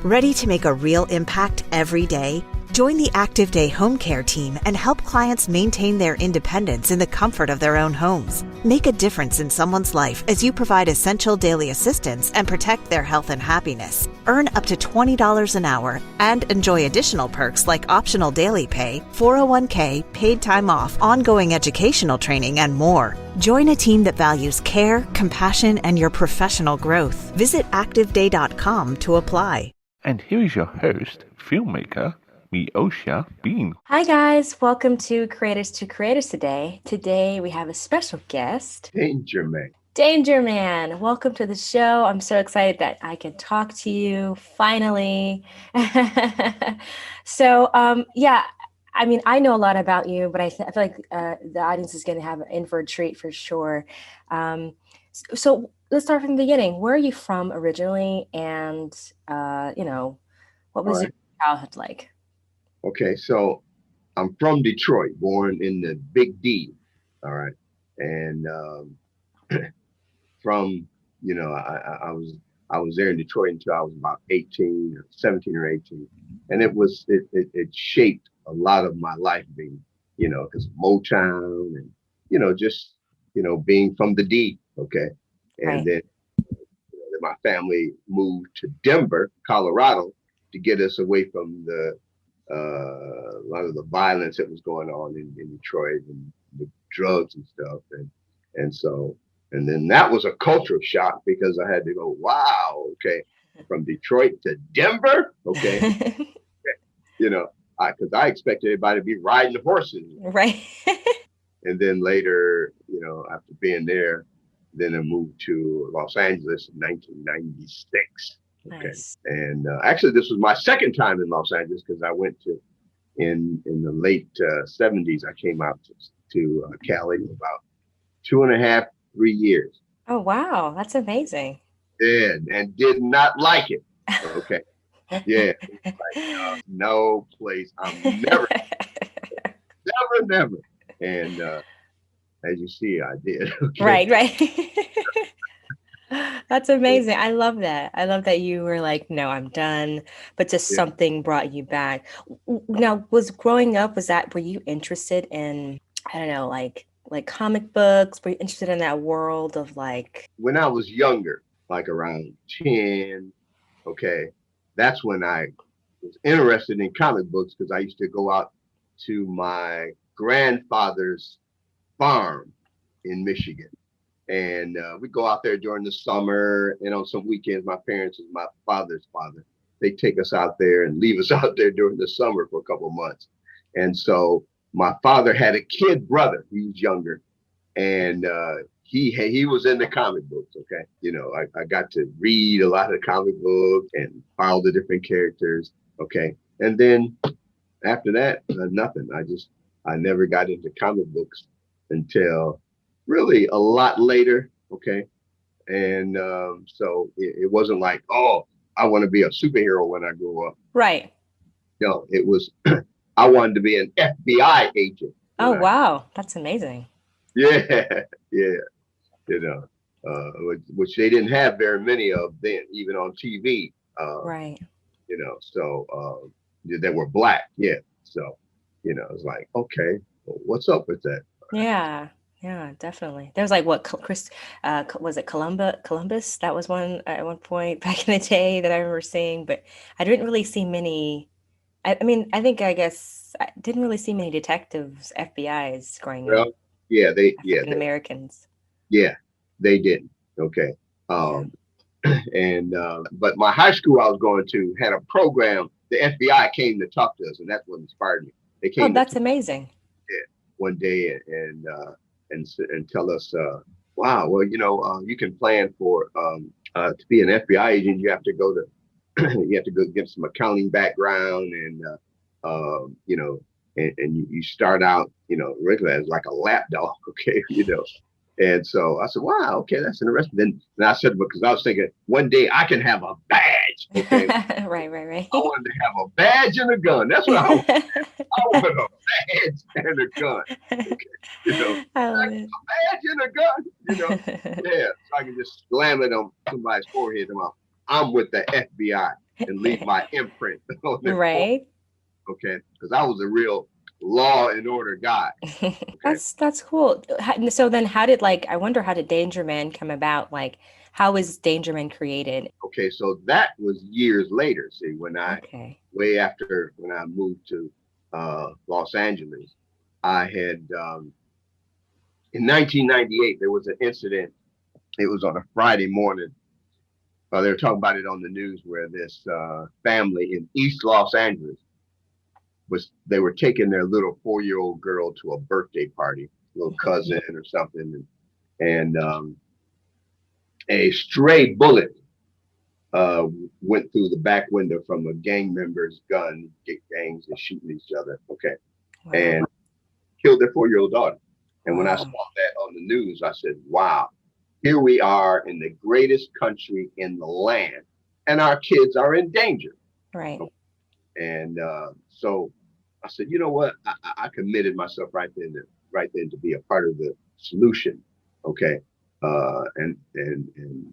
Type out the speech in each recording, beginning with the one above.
Ready to make a real impact every day? Join the Active Day Home Care team and help clients maintain their independence in the comfort of their own homes. Make a difference in someone's life as you provide essential daily assistance and protect their health and happiness. Earn up to $20 an hour and enjoy additional perks like optional daily pay, 401k, paid time off, ongoing educational training, and more. Join a team that values care, compassion, and your professional growth. Visit activeday.com to apply. And here is your host, filmmaker, Meosha Bean. Hi guys, welcome to Creators today. Today we have a special guest, DangerMan. Welcome to the show. I'm so excited that I can talk to you finally. So I mean, I know a lot about you, but I feel like the audience is going to have in for a treat for sure. So let's start from the beginning. Where are you from originally? And, what was your childhood like? Okay, so I'm from Detroit, born in the Big D. All right. And from, I was there in Detroit until I was about 17 or 18. And it shaped a lot of my life being, because of Motown and, being from the D. Okay. And then my family moved to Denver, Colorado, to get us away from a lot of the violence that was going on in Detroit and the drugs and stuff. And then that was a cultural shock because I had to go, wow, okay, from Detroit to Denver. Okay. Because I expected everybody to be riding horses. Right. And then later, after being there, then I moved to Los Angeles in 1996. Okay. Nice. And actually, this was my second time in Los Angeles because I went to, in the late 70s, I came out to Cali about 2.5, 3 years. Oh, wow. That's amazing. Yeah, and did not like it. Okay. Yeah. Like, no place. I'm never. And as you see, I did. Okay? Right. That's amazing. I love that. I love that you were like, no, I'm done, but just something brought you back. Now, growing up, were you interested in, I don't know, like comic books? Were you interested in that world of like? When I was younger, like around 10, okay, that's when I was interested in comic books because I used to go out to my grandfather's farm in Michigan. And we go out there during the summer, and on some weekends, my parents and my father's father, they take us out there and leave us out there during the summer for a couple of months. And so my father had a kid brother. He was younger, and he was in the comic books. Okay, I got to read a lot of comic books and follow the different characters. Okay, and then after that, nothing. I never got into comic books until really a lot later. Okay. And so it wasn't like, oh, I want to be a superhero when I grow up. Right. No, it was, I wanted to be an FBI agent. Oh, wow. That's amazing. Yeah. Yeah. Which they didn't have very many of then, even on TV. Right. So they were black. Yeah. So, it's like, okay, well, what's up with that? Yeah. Yeah, definitely. There was like was it Columbus? That was one at one point back in the day that I remember seeing, but I didn't really see many. I guess I didn't really see many detectives, FBIs growing up. Yeah, African Americans. Yeah, they didn't. Okay. And but my high school I was going to had a program. The FBI came to talk to us, and that's what inspired me. They came. Oh, that's amazing. Yeah, one day and tell us, wow, well, you can plan for to be an FBI agent. You have to go get some accounting background, and you start out, regular as like a lap dog, okay, And so I said, wow, okay, that's interesting. Then I said, because I was thinking one day I can have a badge. Okay. Right. I wanted to have a badge and a gun. That's what I wanted. I wanted a badge and a gun. Okay. I love it. A badge and a gun, Yeah. So I can just slam it on somebody's forehead. I'm with the FBI. and leave my imprint on their form. Right. Okay, because I was a real law and order guy. Okay, That's cool. So then how did I wonder how did DangerMan come about? Like how was DangerMan created? okay, so that was years later. See, Okay. way after when I moved to Los Angeles, I had in 1998 there was an incident. It was on a Friday morning. They were talking about it on the news where this family in East Los Angeles they were taking their little 4-year-old girl to a birthday party, little cousin or something, and a stray bullet went through the back window from a gang member's gun. Gangs are shooting each other, okay, Wow. and killed their 4-year-old daughter. And when I Wow. saw that on the news, I said, "Wow, here we are in the greatest country in the land, and our kids are in danger." Right. And so I said, you know what? I committed myself right then to be a part of the solution, okay, and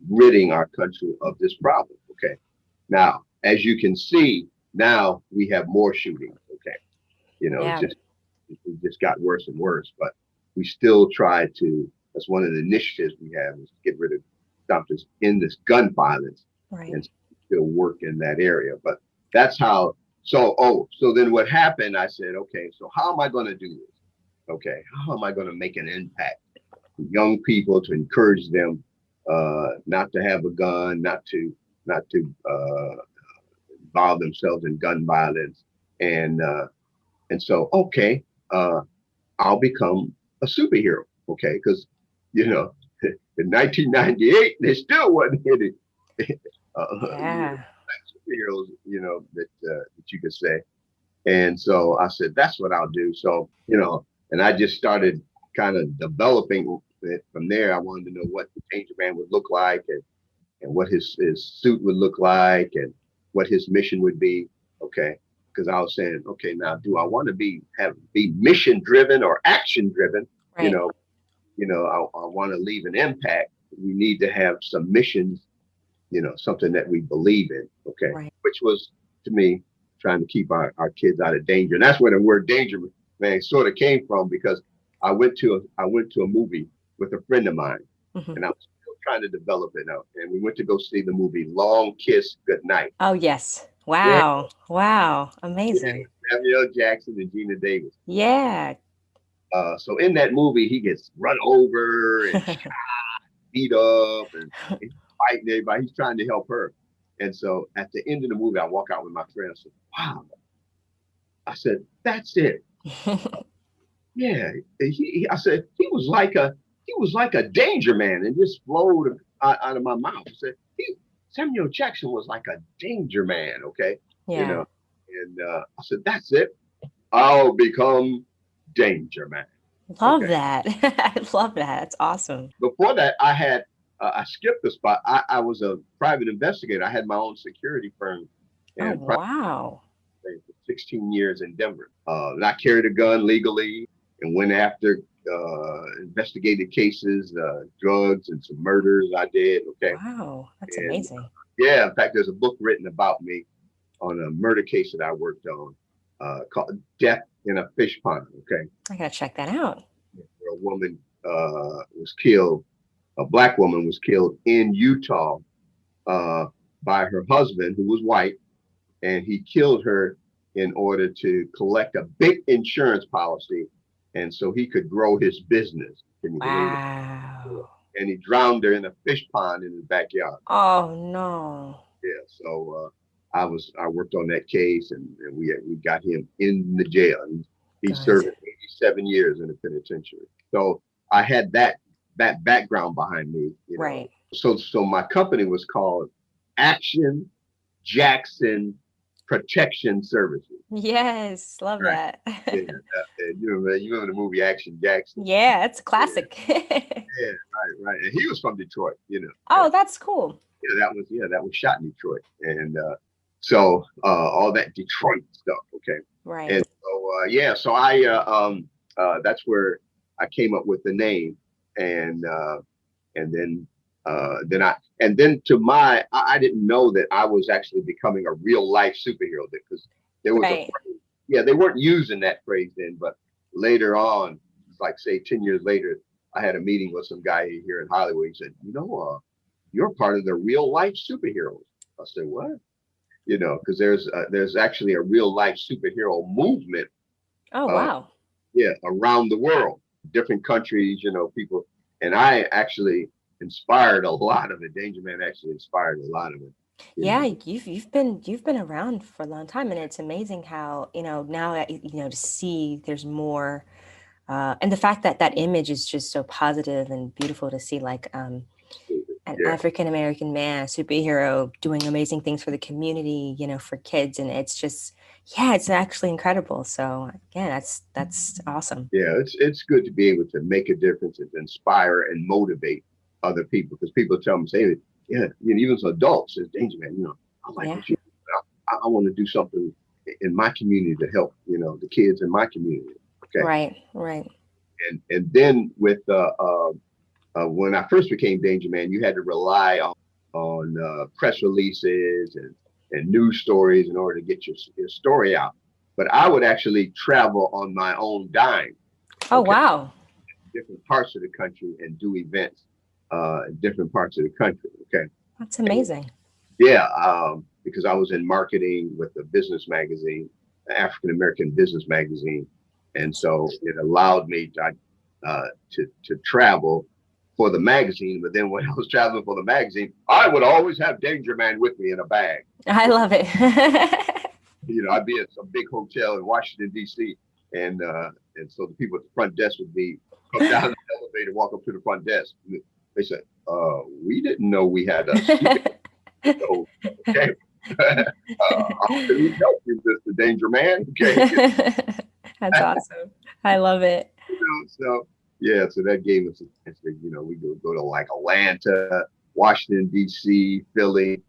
ridding our country of this problem, okay. Now, as you can see, now we have more shootings, okay. Yeah. It just got worse and worse, but we still try to. That's one of the initiatives we have is to get rid of stop this in this gun violence Right. and still work in that area. But that's how. So then what happened? I said, okay, so how am I going to do this? Okay, how am I going to make an impact with young people to encourage them not to have a gun, not to involve themselves in gun violence, and so okay, I'll become a superhero, okay, because you know in 1998 there still wasn't any Yeah. superheroes, that you could say. And so I said, that's what I'll do. So, and I just started kind of developing it from there. I wanted to know what the DangerMan would look like and what his suit would look like and what his mission would be. Okay. Because I was saying, okay, now do I want to be mission driven or action driven? Right. I want to leave an impact. We need to have some missions, something that we believe in. Okay. Right. Which was to me trying to keep our kids out of danger. And that's where the word danger man sort of came from, because I went to a movie with a friend of mine, Mhm. and I was still trying to develop it out. And we went to go see the movie Long Kiss Goodnight. Oh, yes. Yeah, Wow. Wow. yeah, Amazing. Samuel Jackson and Gina Davis. Yeah. So in that movie, he gets run over and shot, beat up, and he's fighting everybody. He's trying to help her. And so at the end of the movie, I walk out with my friend. I said, wow. I said, that's it. Yeah. I said, he was like a danger man, and just flowed out of my mouth. I said, Samuel Jackson was like a danger man. Okay. Yeah. And I said, that's it. I'll become Danger Man. Love Okay. that. I love that. That's awesome. Before that, I skipped the spot. I was a private investigator. I had my own security firm, Oh, and wow. for 16 years in Denver. And I carried a gun legally and went after investigated cases, drugs and some murders I did. Okay. Wow. That's And amazing. yeah, in fact, there's a book written about me on a murder case that I worked on called Death in a Fish Pond. Okay. I gotta check that out. Where a woman was killed, a black woman was killed in Utah by her husband, who was white, and he killed her in order to collect a big insurance policy, and so he could grow his business. Can you believe it? Wow. And he drowned her in a fish pond in his backyard. Oh, no. Yeah, so I worked on that case, and we got him in the jail. He Good. served 87 years in the penitentiary. So I had that background behind me, Right. So my company was called Action Jackson Protection Services. Yes. Love Right. that. Yeah, you remember the movie Action Jackson? Yeah, it's a classic. Yeah, right. And he was from Detroit, Oh, that's cool. Yeah, that was shot in Detroit, and so all that Detroit stuff. Okay, Right. and so so I that's where I came up with the name, and then Then I didn't know that I was actually becoming a real life superhero because there was a Right. phrase. Yeah, they weren't using that phrase then, but later on, like say 10 years later, I had a meeting with some guy here in Hollywood. He said, you're part of the real life superheroes. I said, what? Because there's actually a real life superhero movement, Oh, uh, wow. yeah, around the world, different countries, people. And I actually inspired a lot of it. Danger Man actually inspired a lot of it. Yeah, you've been around for a long time, and it's amazing how, now that, to see there's more, and the fact that that image is just so positive and beautiful to see, like, an Yeah, African American man, a superhero, doing amazing things for the community, for kids, and it's just, yeah, it's actually incredible. So yeah, that's awesome. yeah. It's good to be able to make a difference and to inspire and motivate other people because people tell me, say, yeah, even as adults, as Danger Man, I like Yeah. what you. I want to do something in my community to help, the kids in my community. Okay, Right, right. and then with when I first became Danger Man, you had to rely on press releases and news stories in order to get your story out. But I would actually travel on my own dime, Oh, okay, wow. different parts of the country and do events in different parts of the country. Okay, That's and amazing. yeah, because I was in marketing with a business magazine, African American business magazine, and so it allowed me to travel for the magazine. But then when I was traveling for the magazine, I would always have Danger Man with me in a bag. I love it. I'd be at some big hotel in Washington D.C. and so the people at the front desk would come down the elevator, walk up to the front desk. They said, "We didn't know we had a super." So, okay. How can we help you, Mr. Danger Man? Okay. That's awesome. I love it. So yeah, so that gave us a chance to, we go to like Atlanta, Washington, D.C., Philly,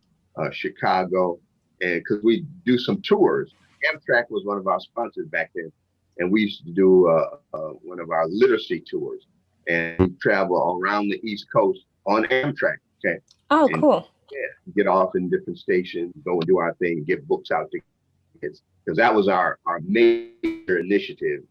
Chicago, and because we do some tours. Amtrak was one of our sponsors back then, and we used to do one of our literacy tours, and we travel around the East Coast on Amtrak. Okay. Oh, And cool. yeah, get off in different stations, go and do our thing, get books out to kids, because that was our major initiative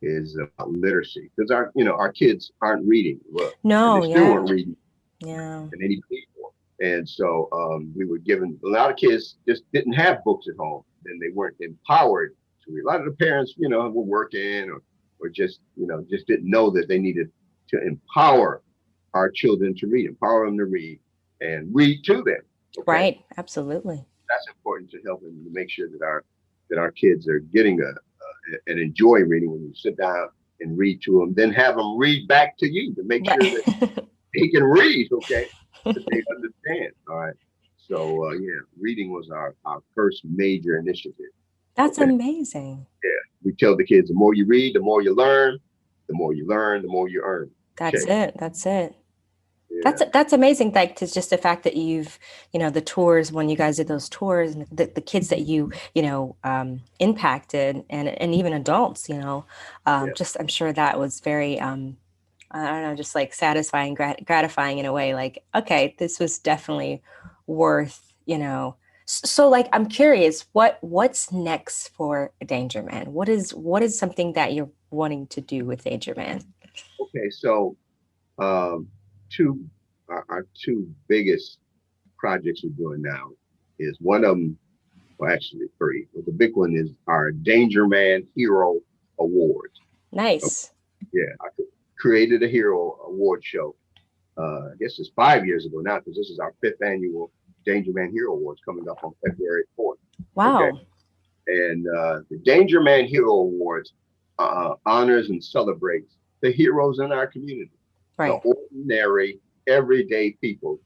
is about literacy, because our kids aren't reading, well, and No, they still yeah. weren't reading, Yeah. and they need to read more. And so we were given a lot of kids just didn't have books at home, and they weren't empowered to read. A lot of the parents, were working or just didn't know that they needed to empower our children to read, empower them to read and read to them. Okay, Right. Absolutely. that's important to help them to make sure that our kids are getting and enjoy reading when you sit down and read to them, then have them read back to you to make sure that Right. they can read. Okay, that they understand. All right. So yeah, reading was our first major initiative. That's Okay, amazing. yeah, we tell the kids the more you read, the more you learn, the more you learn, the more you earn. That's Okay, it. That's it. yeah, That's amazing. Like, to just the fact that you've, the tours, when you guys did those tours, and the kids that you, impacted, and even adults, yeah. just, I'm sure that was very, I don't know, just like satisfying, gratifying in a way. Like, okay, this was definitely worth, So, like, I'm curious, what's next for Danger Man? What is something that you're wanting to do with Danger Man? Okay, so um, two our two biggest projects we're doing now is one of them, well, actually three, but the big one is our Danger Man Hero Awards. Okay, Nice. yeah, created a Hero Award show. I guess it's 5 years ago now because this is our fifth annual Danger Man Hero Awards coming up on February 4th. Okay, Wow. and the Danger Man Hero Awards honors and celebrates the heroes in our community, the Right. ordinary, everyday people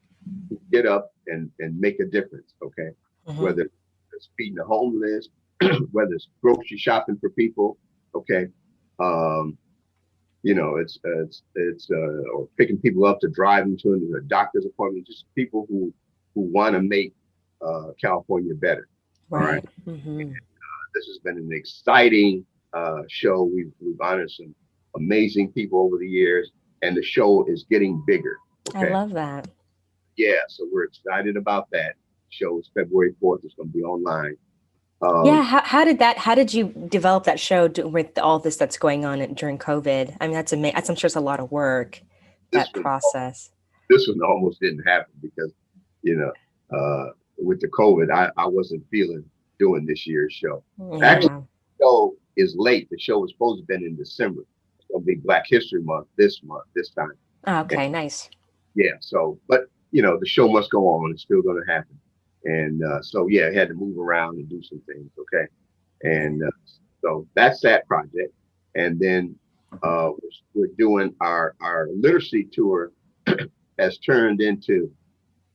who get up and make a difference. Okay, Hmm. whether it's feeding the homeless, whether it's grocery shopping for people. Okay, um, it's or picking people up to drive them to a doctor's appointment. Just people who want to make California better. All right, Right. Hmm. this has been an exciting show. We've honored some amazing people over the years, and the show is getting bigger. I Okay. love that. Yeah, so we're excited about that. Show is February 4th. It's going to be online. Yeah, how did you develop that show with all this that's going on during COVID? I mean, that's amazing. I'm sure it's a lot of work, This that one, process. this one almost didn't happen because, you know, with the COVID, I wasn't feeling doing this year's show. Actually, Yeah. the show is late. The show was supposed to have been in December. It's going to be Black History Month, this time. Oh, And okay, nice. yeah, so, but, the show must go on. It's still going to happen. And so, yeah, I had to move around and do some things. Okay. And so that's that project. And then we're doing our literacy tour has turned into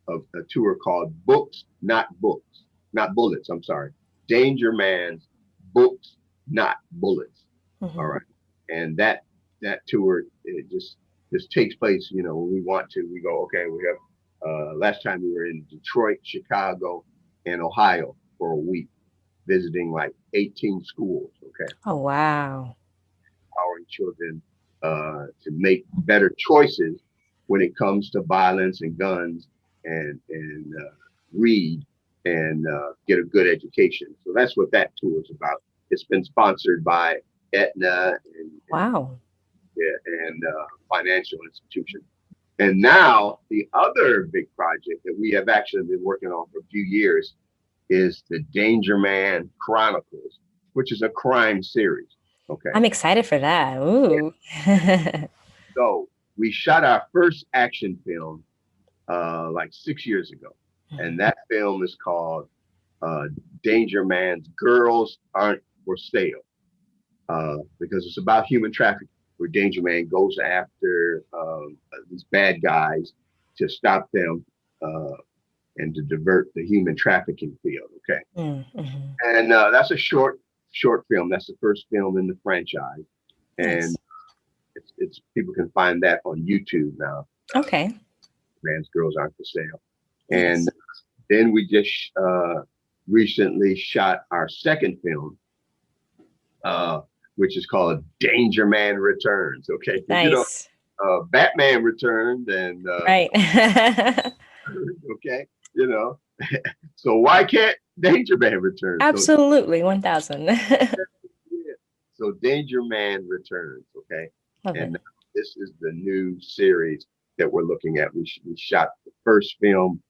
a tour called Books, Not Books, Not Bullets. I'm sorry. DangerMan's Books, Not Bullets. All Mhm. right. And that tour, it just takes place, when we want to. We go, okay, we have last time we were in Detroit, Chicago, and Ohio for a week, visiting like 18 schools. Okay. Oh, wow. Empowering children to make better choices when it comes to violence and guns, and read and get a good education. So that's what that tour is about. It's been sponsored by Aetna Wow. and financial institution. And now the other big project that we have actually been working on for a few years is the DangerMan Chronicles, which is a crime series. Okay. I'm excited for that. Ooh. So we shot our first action film like 6 years ago. And that film is called DangerMan's Girls Aren't for Sale, because it's about human trafficking, where DangerMan goes after these bad guys to stop them and to divert the human trafficking field. Okay. Mm-hmm. And that's a short film. That's the first film in the franchise. And Nice. it's people can find that on YouTube now. Okay. Man's Girls Aren't for Sale. Nice. And then we just recently shot our second film, which is called DangerMan Returns. Okay. Nice. Batman returned and Right. okay, so why can't DangerMan return? Absolutely. 1000. Yeah. So DangerMan Returns. Okay. Love And it. this is the new series that we're looking at. We shot the first film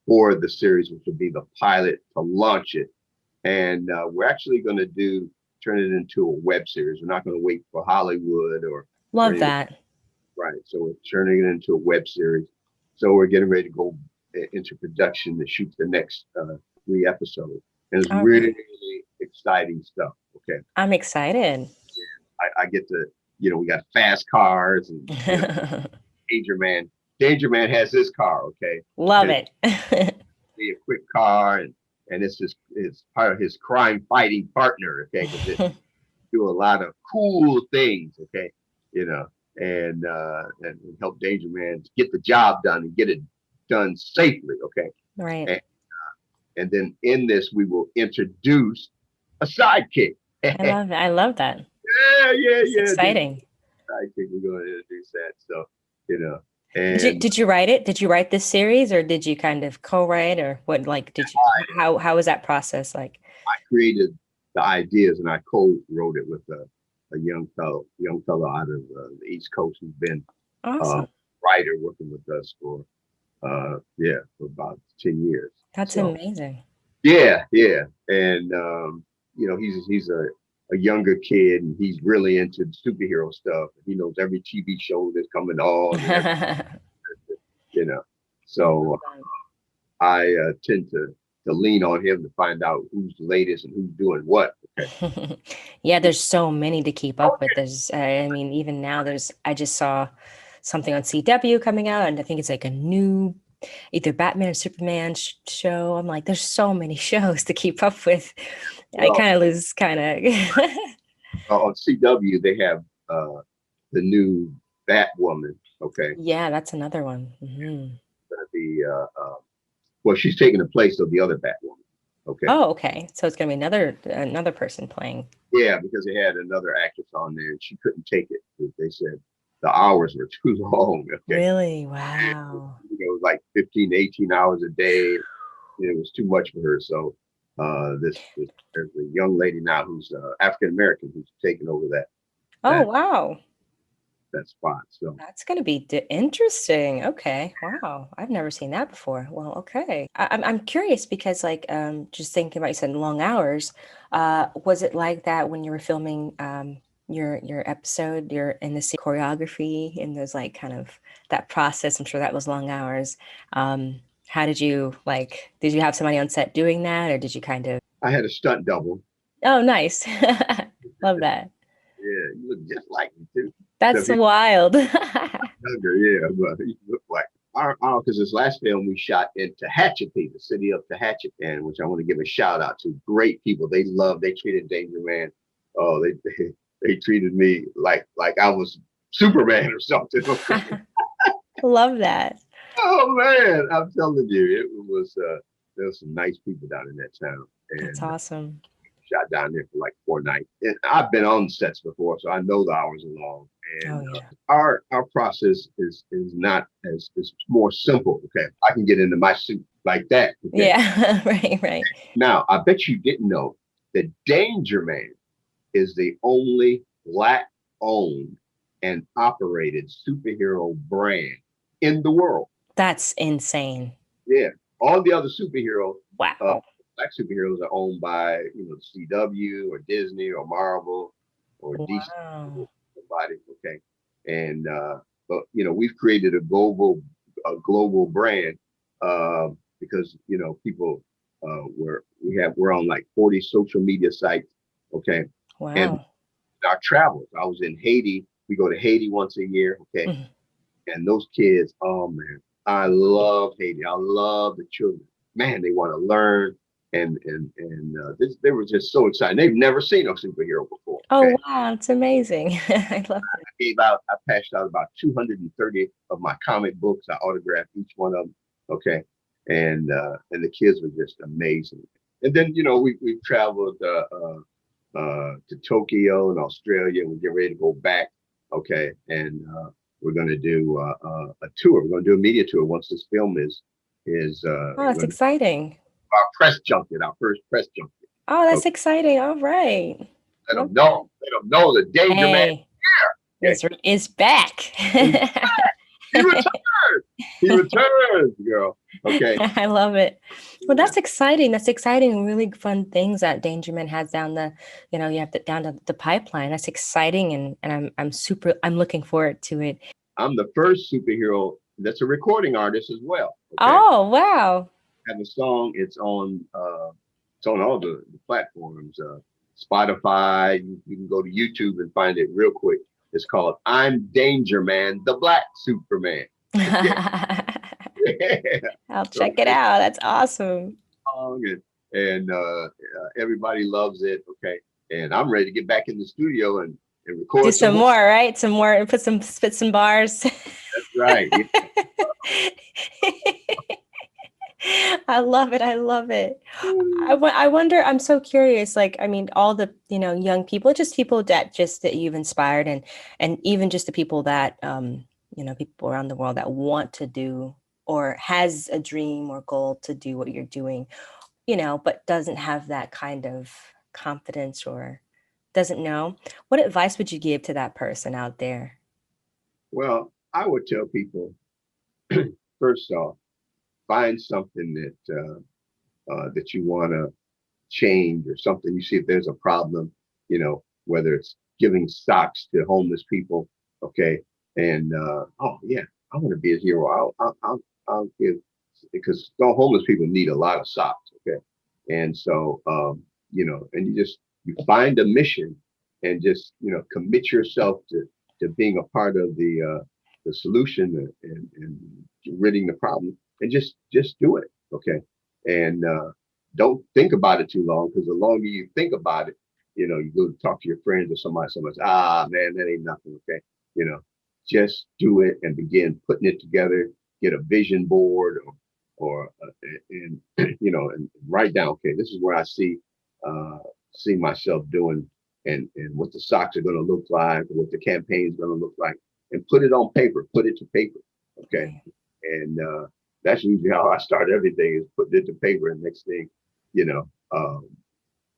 for the series, which will be the pilot to launch it. And we're actually going to turn it into a web series. We're not going to wait for Hollywood or Love that. right. So we're turning it into a web series. So we're getting ready to go into production to shoot the next 3 episodes. And it's really, really exciting stuff. Okay. I'm excited. I get to, we got fast cars and DangerMan has his car. Okay. Love and it. Be a quick car, and it's part of his crime fighting partner. Okay. Because it do a lot of cool things. Okay. And help DangerMan to get the job done and get it done safely. Okay. Right. And then in this, we will introduce a sidekick. I love that. Yeah. It's exciting. Sidekick, we're going to introduce that. So, and Did you write it? Did you write this series, or did you kind of co-write, or what? Like, did you? How was that process like? I created the ideas and I co-wrote it with a young fellow out of the East Coast who's been Awesome. writer working with us for about 10 years. That's amazing. Yeah. And he's a younger kid, and he's really into superhero stuff. He knows every TV show that's coming on. So I tend to lean on him to find out who's the latest and who's doing what. Okay. Yeah, there's so many to keep up with. Even now I just saw something on CW coming out, and I think it's like a new either Batman or Superman show. I'm like, there's so many shows to keep up with. I kind of lose on CW, they have the new Batwoman. Okay. Yeah, that's another one. Mm-hmm. Gonna be she's taking the place of the other Batwoman. Okay. Oh, okay. So it's gonna be another person playing. Yeah, because they had another actress on there and she couldn't take it. They said the hours were too long. Okay. Really? Wow. It was like 15, 18 hours a day. It was too much for her. So there's a young lady now who's African American who's taken over Oh, that wow. that spot. So That's going to be interesting. Okay. Wow. I've never seen that before. Well, okay. I'm curious because like just thinking about you said long hours. Was it like that when you were filming your episode, your in the choreography and there's like kind of that process? I'm sure that was long hours. How did you like did you have somebody on set doing that or did you kind of I had a stunt double. Oh, nice. Love that. Yeah, you look just like me too. That's Except he's wild. younger, yeah, but he looked like because this last film we shot in Tehachapi, the city of Tehachapi, which I want to give a shout out to. Great people. They treated DangerMan. Oh, they treated me like I was Superman or something. Love that. Oh man, I'm telling you, it was there was some nice people down in that town, That's and awesome. shot down there for like 4 nights. And I've been on sets before, so I know the hours are long. Oh, And yeah. our process is not as is more simple. Okay, I can get into my suit like that. Okay? Yeah. Right. Now, I bet you didn't know that DangerMan is the only Black-owned and operated superhero brand in the world. That's insane. Yeah, all the other superheroes, Wow. Black superheroes, are owned by CW or Disney or Marvel or DC. Wow. Somebody, okay, and but we've created a global brand because people we're on like 40 social media sites, okay, and Wow. our travels. I was in Haiti. We go to Haiti once a year, okay, Mhm. and those kids, oh man, I love Haiti. I love the children. Man, they want to learn, and they were just so excited. They've never seen a superhero before. Oh, Okay, wow. It's amazing. I love I passed out about 230 of my comic books. I autographed each one of them. Okay, and the kids were just amazing. And then we've traveled to Tokyo and Australia. We get ready to go back. Okay, and we're going to do a tour. We're going to do a media tour once this film is Oh, that's exciting. our press junket, our first press junket. Oh, that's Okay, exciting. All right. let Love them that. know. Let them know the Danger Man. Hey, it's back. He returns. He returns, girl. Okay. I love it. Well, that's exciting. That's exciting. Really fun things that DangerMan has down you have down the pipeline. That's exciting, and I'm looking forward to it. I'm the first superhero that's a recording artist as well. Okay. Oh, wow. I have a song. It's on all the platforms. Spotify. You can go to YouTube and find it real quick. It's called "I'm DangerMan, the Black Superman." I'll check it out. That's awesome. And everybody loves it. Okay, and I'm ready to get back in the studio and record Do some more, right? Some more, and spit some bars. That's right. Yeah. I love it. I love it. I wonder, I'm so curious, like, I mean, all the, young people, just people that you've inspired and even just the people that, people around the world that want to do or has a dream or goal to do what you're doing, but doesn't have that kind of confidence or doesn't know. What advice would you give to that person out there? Well, I would tell people, first off, find something that you want to change or something. You see if there's a problem, whether it's giving socks to homeless people, okay, and oh yeah, I want to be a hero. I'll give, because homeless people need a lot of socks, okay, and so and you find a mission and just commit yourself to being a part of the solution and ridding the problem, and just do it, okay, and don't think about it too long, because the longer you think about it, you go to talk to your friends or somebody's, man, that ain't nothing, okay, just do it and begin putting it together. Get a vision board or and and write down, okay, this is where I see myself doing, and what the socks are going to look like, what the campaign is going to look like, and put it on paper, put it to paper. Okay. Right. And that's usually how I start everything, is putting it to paper. And next thing, you know,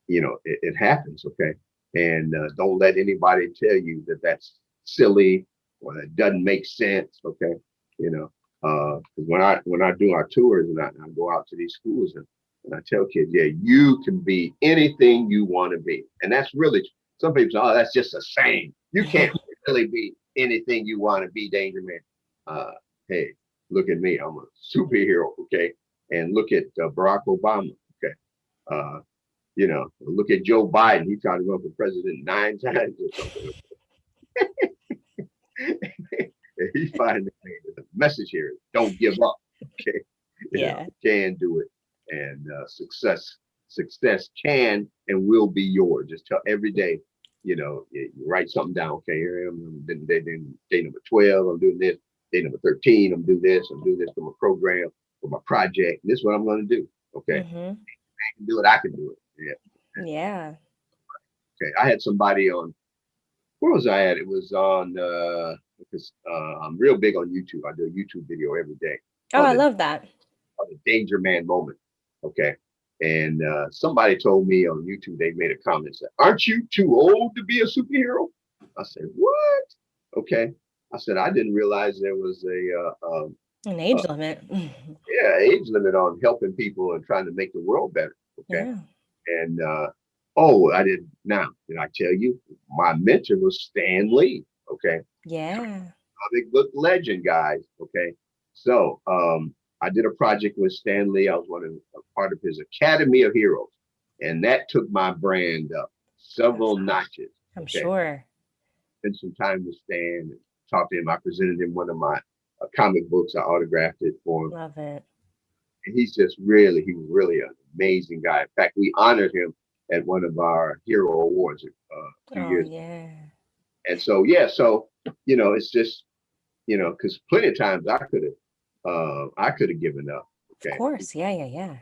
it happens. Okay. And don't let anybody tell you that that's silly or that doesn't make sense. Okay. You know, because when I do our tours and I go out to these schools and I tell kids, yeah, you can be anything you want to be. And that's really, some people say, oh, that's just a saying. You can't really be anything you want to be, DangerMan. Hey, look at me. I'm a superhero. Okay. And look at Barack Obama. Okay. Look at Joe Biden. He tried to run for president 9 times or something. He's finding the message here. Don't give up. Okay. You can do it. And success can and will be yours. Just tell every day, you write something down. Okay, here I am. Day number 12. I'm doing this. Day number 13. I'm doing this. I'm doing this for my program, for my project. And this is what I'm going to do. Okay. I can do it. I can do it. Yeah. Yeah. Okay. I had somebody on, where was I at? It was on, because I'm real big on YouTube. I do a YouTube video every day. Oh, I love that. The DangerMan moment. Okay. And somebody told me on YouTube, they made a comment, said, aren't you too old to be a superhero? I said, what? Okay. I said, I didn't realize there was an age limit. Yeah, age limit on helping people and trying to make the world better. Okay. Yeah. And I didn't. Now, did I tell you my mentor was Stan Lee? Okay. Yeah. Comic book legend, guys. Okay. So I did a project with Stan Lee. I was a part of his Academy of Heroes, and that took my brand up several notches. I'm sure. Spent some time with Stan and talked to him. I presented him one of my comic books. I autographed it for him. Love it. And he was really an amazing guy. In fact, we honored him at one of our hero awards a few years ago. Yeah. And so, it's just, because plenty of times I could have given up. Okay. Of course. Yeah.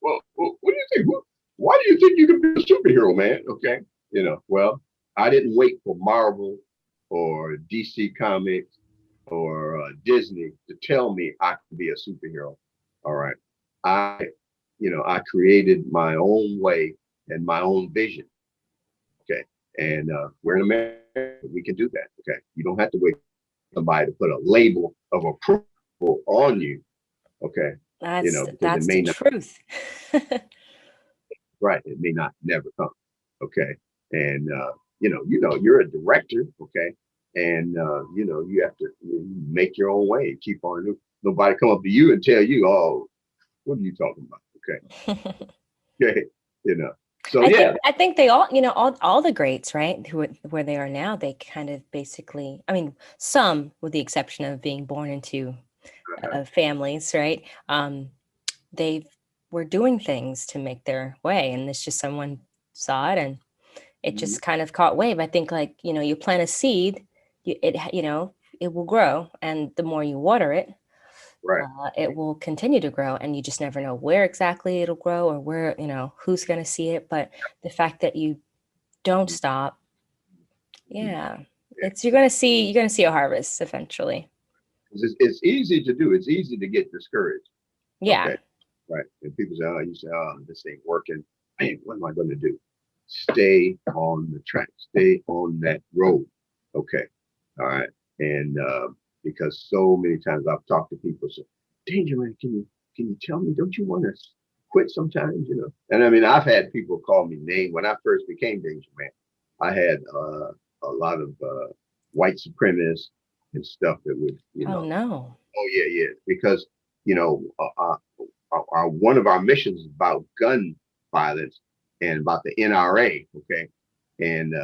Well, what do you think? Why do you think you can be a superhero, man? Okay. Well, I didn't wait for Marvel or DC Comics or Disney to tell me I could be a superhero. All right. I created my own way and my own vision. Okay. And we're in America. We can do that. Okay. You don't have to wait for somebody to put a label of approval on you. Okay. That's the truth. Right. It may not never come. Okay. And, you're a director. Okay. And, you have to make your own way, keep on. Nobody come up to you and tell you, oh, what are you talking about? Okay. Okay. So I think they all, all the greats, right, where they are now, they kind of basically, I mean, some with the exception of being born into families, right? They were doing things to make their way, and it's just someone saw it and it just kind of caught wave. I think you plant a seed, it will grow, and the more you water it, right, it will continue to grow, and you just never know where exactly it'll grow or where, who's going to see it. But the fact that you don't stop, you're going to see a harvest eventually. It's easy to do. It's easy to get discouraged. Yeah. Okay? Right. And people say, this ain't working. Man, what am I going to do? Stay on the track. Stay on that road. Okay. All right. And because so many times I've talked to people, say, DangerMan, can you tell me, don't you want to quit sometimes, And I mean, I've had people call me names. When I first became DangerMan, I had a lot of white supremacists and stuff that would, Oh, no. Oh, yeah. Because, one of our missions is about gun violence and about the NRA, okay? And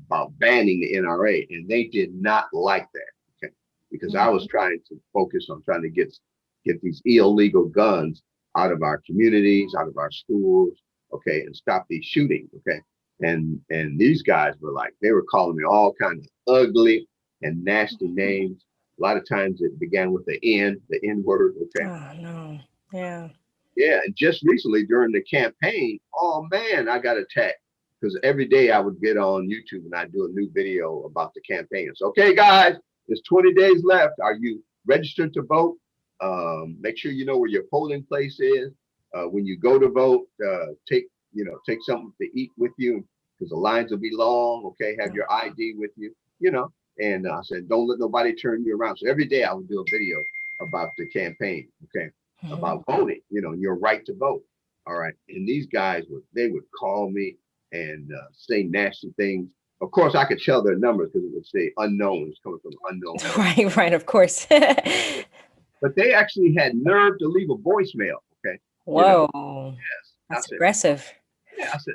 about banning the NRA. And they did not like that. Because I was trying to focus on trying to get these illegal guns out of our communities, out of our schools, okay, and stop these shootings, okay. And these guys were they were calling me all kinds of ugly and nasty names. A lot of times it began with the N word, okay. Oh no, yeah. Yeah, and just recently during the campaign, oh man, I got attacked. Because every day I would get on YouTube and I'd do a new video about the campaign. It's okay, guys. there's 20 days left. Are you registered to vote? Make sure you know where your polling place is. When you go to vote, take something to eat with you because the lines will be long. Okay, have your ID with you. And I said, don't let nobody turn you around. So every day I would do a video about the campaign. Okay, about voting. Your right to vote. All right, and these guys would call me and say nasty things. Of course, I could tell their numbers because it would say unknown. It's coming from unknown. Right, of course. But they actually had nerve to leave a voicemail. Okay. Whoa. Yes. That's aggressive. Yeah. I said,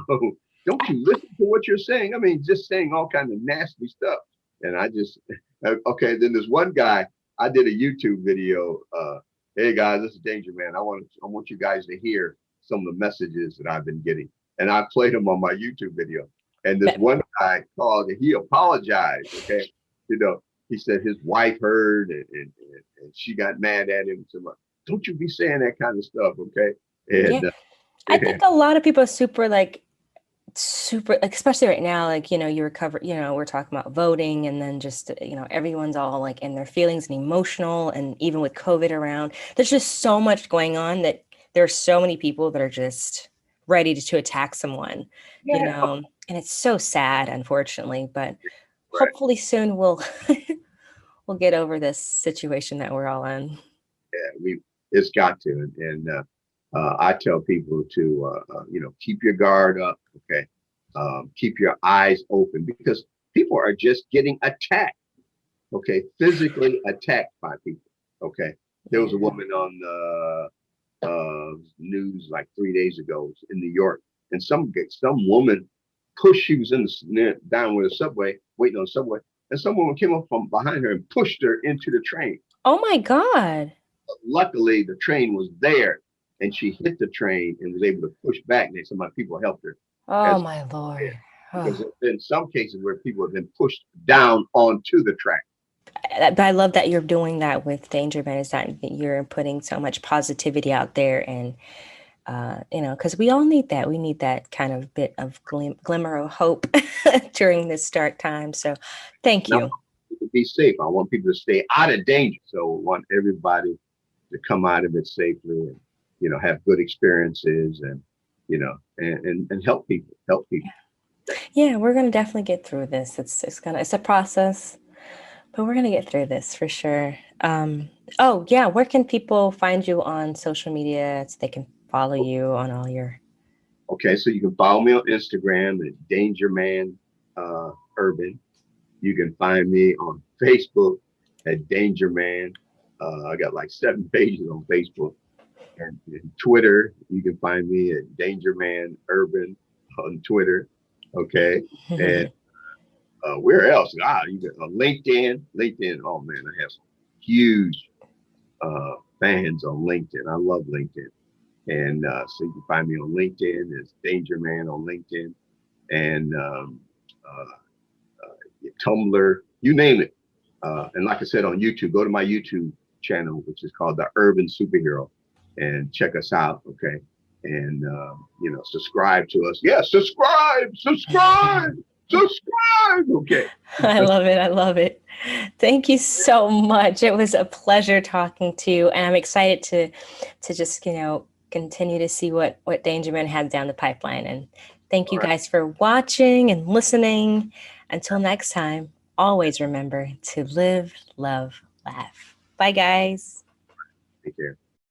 wow, don't you listen to what you're saying? I mean, just saying all kinds of nasty stuff. And I just, okay. Then there's one guy, I did a YouTube video. Hey guys, this is DangerMan. I want you guys to hear some of the messages that I've been getting. And I played them on my YouTube video. And this one guy called and he apologized. Okay. He said his wife heard and she got mad at him. So don't you be saying that kind of stuff. Okay. And I think a lot of people are super, especially right now, you recover, we're talking about voting and then just, everyone's all like in their feelings and emotional. And even with COVID around, there's just so much going on that there are so many people that are just ready to attack someone, and it's so sad, unfortunately, but hopefully soon we'll get over this situation that we're all in. Yeah, it's got to. And I tell people to, keep your guard up. Okay. Keep your eyes open because people are just getting attacked. Okay. Physically attacked by people. Okay. There was a woman on the news like 3 days ago in New York, and some woman pushed. She was down with a subway, waiting on the subway, and some woman came up from behind her and pushed her into the train. Oh my God! But luckily, the train was there, and she hit the train and was able to push back. And some people helped her. Oh my Lord! Because there's been some cases where people have been pushed down onto the track. I love that you're doing that with DangerMan. Is that you're putting so much positivity out there, and because we all need that. We need that kind of bit of glimmer of hope during this dark time. So, thank you. To be safe, I want people to stay out of danger. So, I want everybody to come out of it safely, and have good experiences, and and help people. Yeah, we're gonna definitely get through this. It's a process. But we're going to get through this for sure. Where can people find you on social media so they can follow you on all your... Okay, so you can follow me on Instagram at DangerMan Earvin. You can find me on Facebook at DangerMan. I got like 7 pages on Facebook. And Twitter, you can find me at DangerMan Earvin on Twitter. Okay. And where else? You got LinkedIn. Oh man, I have some huge fans on LinkedIn. I love LinkedIn, and so you can find me on LinkedIn. It's DangerMan on LinkedIn, and Tumblr, you name it. And like I said, on YouTube, go to my YouTube channel, which is called the Earvin Superhero, and check us out. Okay, and subscribe to us. Yeah, subscribe. Okay. I love it. Thank you so much. It was a pleasure talking to you, and I'm excited to just continue to see what DangerMan has down the pipeline. And thank you guys for watching and listening. Until next time, always remember to live, love, laugh. Bye guys. Take care.